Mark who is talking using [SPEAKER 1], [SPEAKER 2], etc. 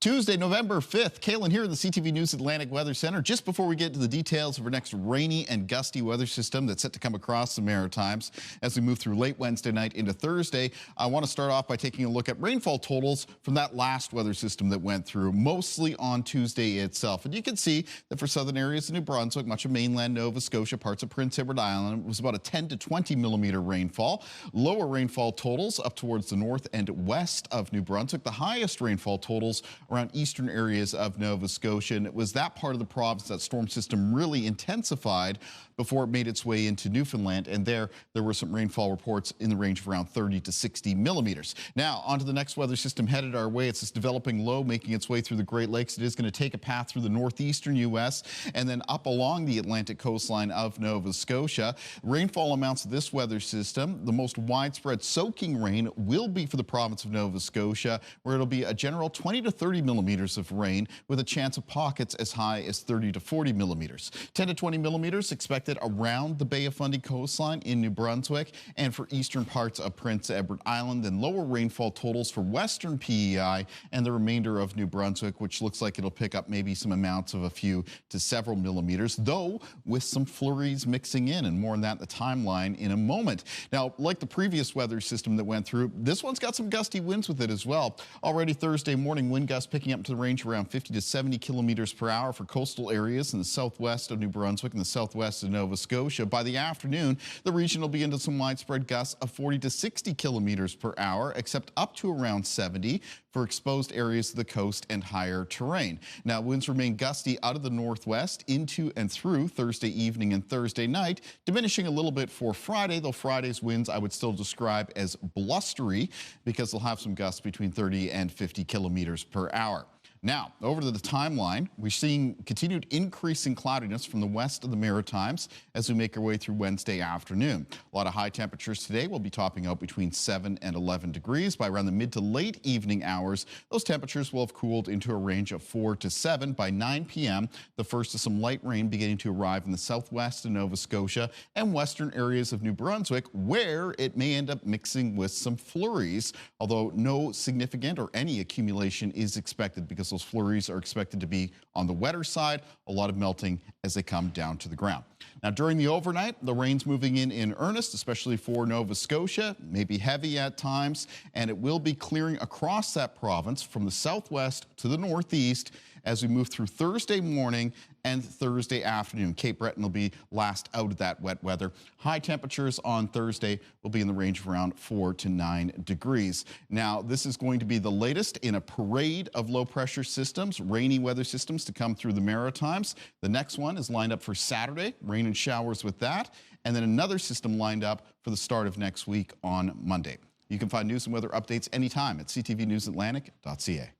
[SPEAKER 1] Tuesday, November 5th. Kalin here in the CTV News Atlantic Weather Center. Just before we get to the details of our next rainy and gusty weather system that's set to come across the Maritimes as we move through late Wednesday night into Thursday, I want to start off by taking a look at rainfall totals from that last weather system that went through, mostly on Tuesday itself. And you can see that for southern areas of New Brunswick, much of mainland Nova Scotia, parts of Prince Edward Island, it was about a 10 to 20 millimeter rainfall. Lower rainfall totals up towards the north and west of New Brunswick. The highest rainfall totals around eastern areas of Nova Scotia, and it was that part of the province that storm system really intensified before it made its way into Newfoundland, and there were some rainfall reports in the range of around 30 to 60 millimeters. Now, on to the next weather system headed our way. It's this developing low making its way through the Great Lakes. It is going to take a path through the northeastern U.S. and then up along the Atlantic coastline of Nova Scotia. Rainfall amounts of this weather system, the most widespread soaking rain will be for the province of Nova Scotia, where it'll be a general 20 to 30 millimeters of rain with a chance of pockets as high as 30 to 40 millimeters. 10 to 20 millimeters expected around the Bay of Fundy coastline in New Brunswick and for eastern parts of Prince Edward Island, and lower rainfall totals for western PEI and the remainder of New Brunswick, which looks like it'll pick up maybe some amounts of a few to several millimeters, though with some flurries mixing in, and more on that in the timeline in a moment. Now, like the previous weather system that went through, this one's got some gusty winds with it as well. Already Thursday morning, wind gusts picking up to the range around 50 to 70 kilometers per hour for coastal areas in the southwest of New Brunswick and the southwest of Nova Scotia. By the afternoon, the region will be into some widespread gusts of 40 to 60 kilometers per hour, except up to around 70 for exposed areas of the coast and higher terrain. Now, winds remain gusty out of the northwest into and through Thursday evening and Thursday night, diminishing a little bit for Friday, though Friday's winds I would still describe as blustery because they'll have some gusts between 30 and 50 kilometers per hour. Now, over to the timeline, we're seeing continued increasing cloudiness from the west of the Maritimes as we make our way through Wednesday afternoon. A lot of high temperatures today will be topping out between 7 and 11 degrees. By around the mid to late evening hours, those temperatures will have cooled into a range of 4 to 7. By 9 p.m., the first of some light rain beginning to arrive in the southwest of Nova Scotia and western areas of New Brunswick, where it may end up mixing with some flurries, although no significant or any accumulation is expected because those flurries are expected to be on the wetter side, a lot of melting as they come down to the ground. Now, during the overnight, the rain's moving in earnest, especially for Nova Scotia, maybe heavy at times, and it will be clearing across that province from the southwest to the northeast as we move through Thursday morning and Thursday afternoon. Cape Breton will be last out of that wet weather. High temperatures on Thursday will be in the range of around 4 to 9 degrees. Now, this is going to be the latest in a parade of low pressure systems, rainy weather systems to come through the Maritimes. The next one is lined up for Saturday, rain and showers with that, and then another system lined up for the start of next week on Monday. You can find news and weather updates anytime at ctvnewsatlantic.ca.